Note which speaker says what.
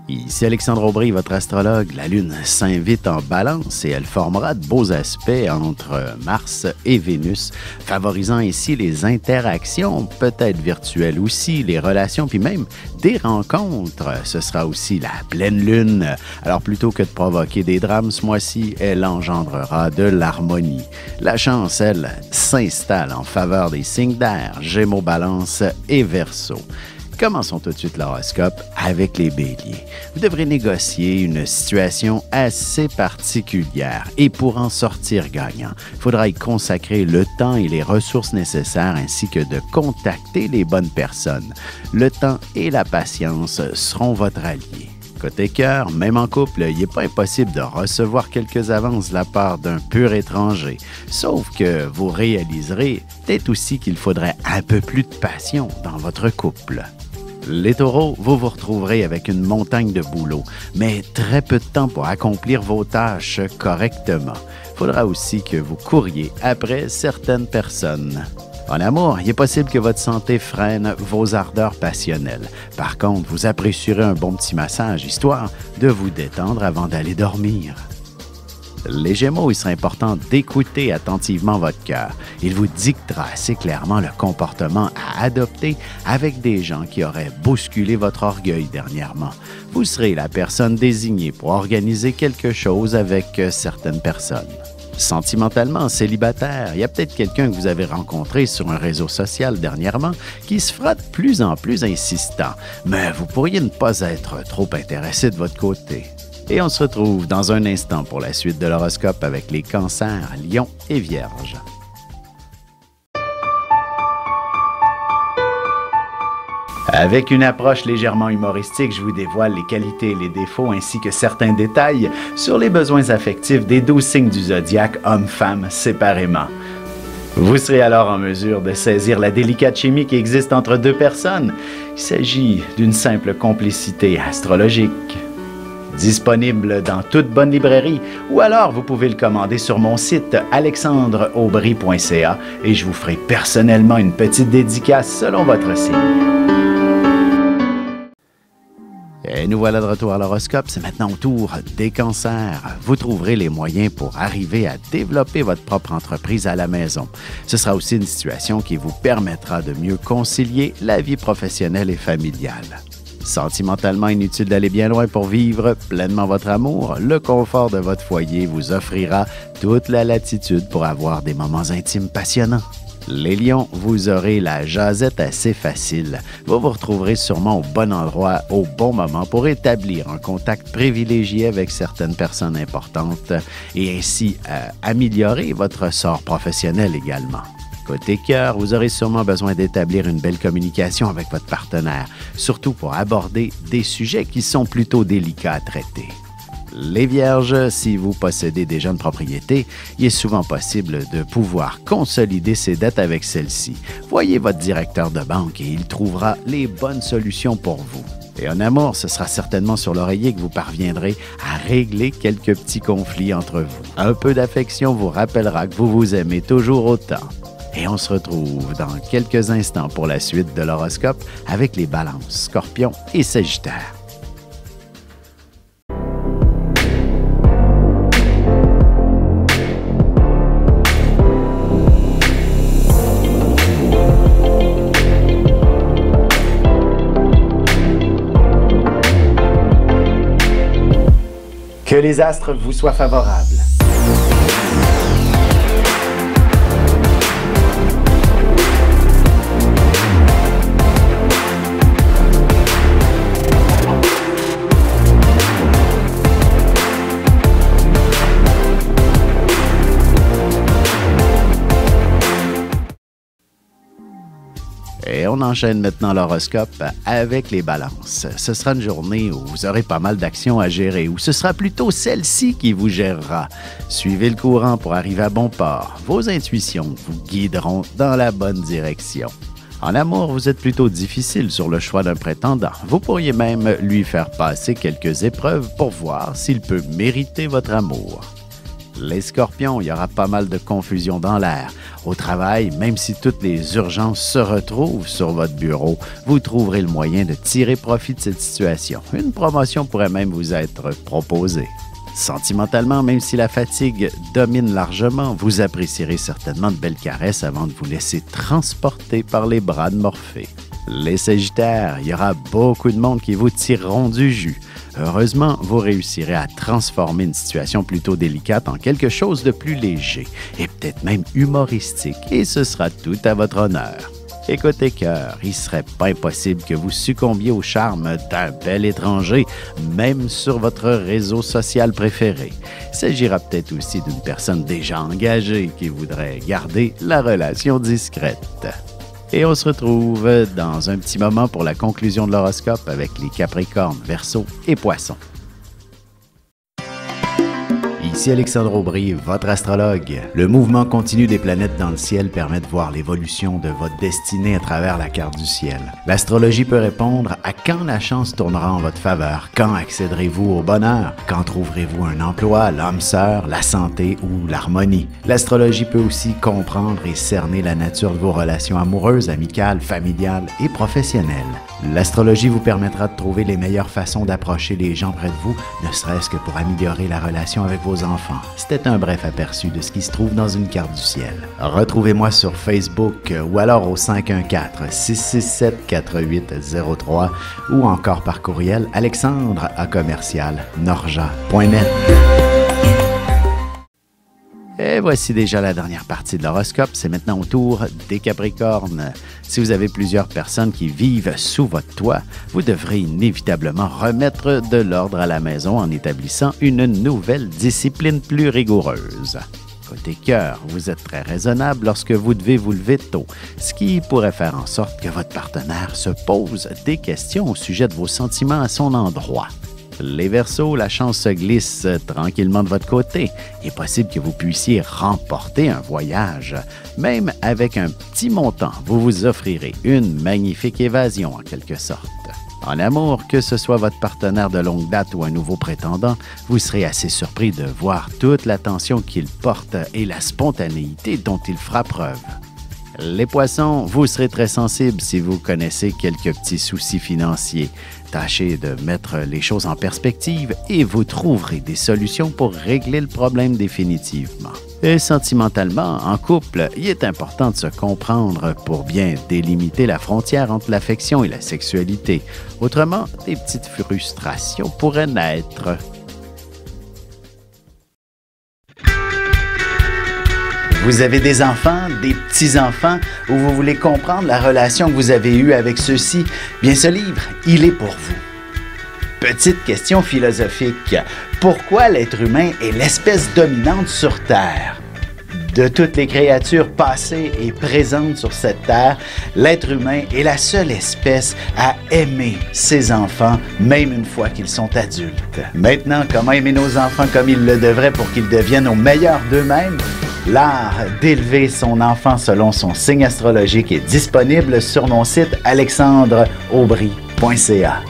Speaker 1: Ici Alexandre Aubry, votre astrologue. La Lune s'invite en Balance et elle formera de beaux aspects entre Mars et Vénus, favorisant ainsi les interactions, peut-être virtuelles aussi, les relations, puis même des rencontres. Ce sera aussi la pleine Lune. Alors plutôt que de provoquer des drames ce mois-ci, elle engendrera de l'harmonie. La chance, elle, s'installe en faveur des signes d'air, Gémeaux, Balance et Verseau. Commençons tout de suite l'horoscope avec les béliers. Vous devrez négocier une situation assez particulière et pour en sortir gagnant, il faudra y consacrer le temps et les ressources nécessaires ainsi que de contacter les bonnes personnes. Le temps et la patience seront votre allié. Côté cœur, même en couple, il n'est pas impossible de recevoir quelques avances de la part d'un pur étranger. Sauf que vous réaliserez peut-être aussi qu'il faudrait un peu plus de passion dans votre couple. Les taureaux, vous vous retrouverez avec une montagne de boulot, mais très peu de temps pour accomplir vos tâches correctement. Il faudra aussi que vous couriez après certaines personnes. En amour, il est possible que votre santé freine vos ardeurs passionnelles. Par contre, vous apprécierez un bon petit massage, histoire de vous détendre avant d'aller dormir. Les Gémeaux, il sera important d'écouter attentivement votre cœur. Il vous dictera assez clairement le comportement à adopter avec des gens qui auraient bousculé votre orgueil dernièrement. Vous serez la personne désignée pour organiser quelque chose avec certaines personnes. Sentimentalement célibataire, il y a peut-être quelqu'un que vous avez rencontré sur un réseau social dernièrement qui se fera de plus en plus insistant, mais vous pourriez ne pas être trop intéressé de votre côté. Et on se retrouve dans un instant pour la suite de l'horoscope avec les cancers, lions et vierges. Avec une approche légèrement humoristique, je vous dévoile les qualités et les défauts ainsi que certains détails sur les besoins affectifs des 12 signes du zodiaque, hommes-femmes séparément. Vous serez alors en mesure de saisir la délicate chimie qui existe entre deux personnes. Il s'agit d'une simple complicité astrologique. Disponible dans toute bonne librairie ou alors vous pouvez le commander sur mon site alexandreaubry.ca et je vous ferai personnellement une petite dédicace selon votre signe. Et nous voilà de retour à l'horoscope. C'est maintenant au tour des cancers. Vous trouverez les moyens pour arriver à développer votre propre entreprise à la maison. Ce sera aussi une situation qui vous permettra de mieux concilier la vie professionnelle et familiale. Sentimentalement inutile d'aller bien loin pour vivre pleinement votre amour, le confort de votre foyer vous offrira toute la latitude pour avoir des moments intimes passionnants. Les lions, vous aurez la jasette assez facile. Vous vous retrouverez sûrement au bon endroit, au bon moment pour établir un contact privilégié avec certaines personnes importantes et ainsi améliorer votre sort professionnel également. Côté cœur, vous aurez sûrement besoin d'établir une belle communication avec votre partenaire, surtout pour aborder des sujets qui sont plutôt délicats à traiter. Les vierges, si vous possédez des jeunes propriétés, il est souvent possible de pouvoir consolider ses dettes avec celles-ci. Voyez votre directeur de banque et il trouvera les bonnes solutions pour vous. Et en amour, ce sera certainement sur l'oreiller que vous parviendrez à régler quelques petits conflits entre vous. Un peu d'affection vous rappellera que vous vous aimez toujours autant. Et on se retrouve dans quelques instants pour la suite de l'horoscope avec les balances, scorpions et sagittaires. Que les astres vous soient favorables. Et on enchaîne maintenant l'horoscope avec les balances. Ce sera une journée où vous aurez pas mal d'actions à gérer, ou ce sera plutôt celle-ci qui vous gérera. Suivez le courant pour arriver à bon port. Vos intuitions vous guideront dans la bonne direction. En amour, vous êtes plutôt difficile sur le choix d'un prétendant. Vous pourriez même lui faire passer quelques épreuves pour voir s'il peut mériter votre amour. Les Scorpions, il y aura pas mal de confusion dans l'air. Au travail, même si toutes les urgences se retrouvent sur votre bureau, vous trouverez le moyen de tirer profit de cette situation. Une promotion pourrait même vous être proposée. Sentimentalement, même si la fatigue domine largement, vous apprécierez certainement de belles caresses avant de vous laisser transporter par les bras de Morphée. Les Sagittaires, il y aura beaucoup de monde qui vous tireront du jus. Heureusement, vous réussirez à transformer une situation plutôt délicate en quelque chose de plus léger et peut-être même humoristique, et ce sera tout à votre honneur. Et côté cœur, il serait pas impossible que vous succombiez au charme d'un bel étranger, même sur votre réseau social préféré. Il s'agira peut-être aussi d'une personne déjà engagée qui voudrait garder la relation discrète. Et on se retrouve dans un petit moment pour la conclusion de l'horoscope avec les Capricornes, Verseaux et Poissons. Ici Alexandre Aubry, votre astrologue. Le mouvement continu des planètes dans le ciel permet de voir l'évolution de votre destinée à travers la carte du ciel. L'astrologie peut répondre à quand la chance tournera en votre faveur, quand accéderez-vous au bonheur, quand trouverez-vous un emploi, l'âme sœur, la santé ou l'harmonie. L'astrologie peut aussi comprendre et cerner la nature de vos relations amoureuses, amicales, familiales et professionnelles. L'astrologie vous permettra de trouver les meilleures façons d'approcher les gens près de vous, ne serait-ce que pour améliorer la relation avec vos enfants. C'était un bref aperçu de ce qui se trouve dans une carte du ciel. Retrouvez-moi sur Facebook ou alors au 514-667-4803 ou encore par courriel alexandre@norja.net. Et voici déjà la dernière partie de l'horoscope. C'est maintenant au tour des Capricornes. Si vous avez plusieurs personnes qui vivent sous votre toit, vous devrez inévitablement remettre de l'ordre à la maison en établissant une nouvelle discipline plus rigoureuse. Côté cœur, vous êtes très raisonnable lorsque vous devez vous lever tôt, ce qui pourrait faire en sorte que votre partenaire se pose des questions au sujet de vos sentiments à son endroit. Les Verseaux, la chance se glisse tranquillement de votre côté. Il est possible que vous puissiez remporter un voyage. Même avec un petit montant, vous vous offrirez une magnifique évasion en quelque sorte. En amour, que ce soit votre partenaire de longue date ou un nouveau prétendant, vous serez assez surpris de voir toute l'attention qu'il porte et la spontanéité dont il fera preuve. Les Poissons, vous serez très sensibles si vous connaissez quelques petits soucis financiers. Tâchez de mettre les choses en perspective et vous trouverez des solutions pour régler le problème définitivement. Et sentimentalement, en couple, il est important de se comprendre pour bien délimiter la frontière entre l'affection et la sexualité. Autrement, des petites frustrations pourraient naître. Vous avez des enfants, des petits-enfants, ou vous voulez comprendre la relation que vous avez eue avec ceux-ci? Bien, ce livre, il est pour vous. Petite question philosophique. Pourquoi l'être humain est l'espèce dominante sur Terre? De toutes les créatures passées et présentes sur cette terre, l'être humain est la seule espèce à aimer ses enfants, même une fois qu'ils sont adultes. Maintenant, comment aimer nos enfants comme ils le devraient pour qu'ils deviennent au meilleur d'eux-mêmes? L'art d'élever son enfant selon son signe astrologique est disponible sur mon site alexandreaubry.ca.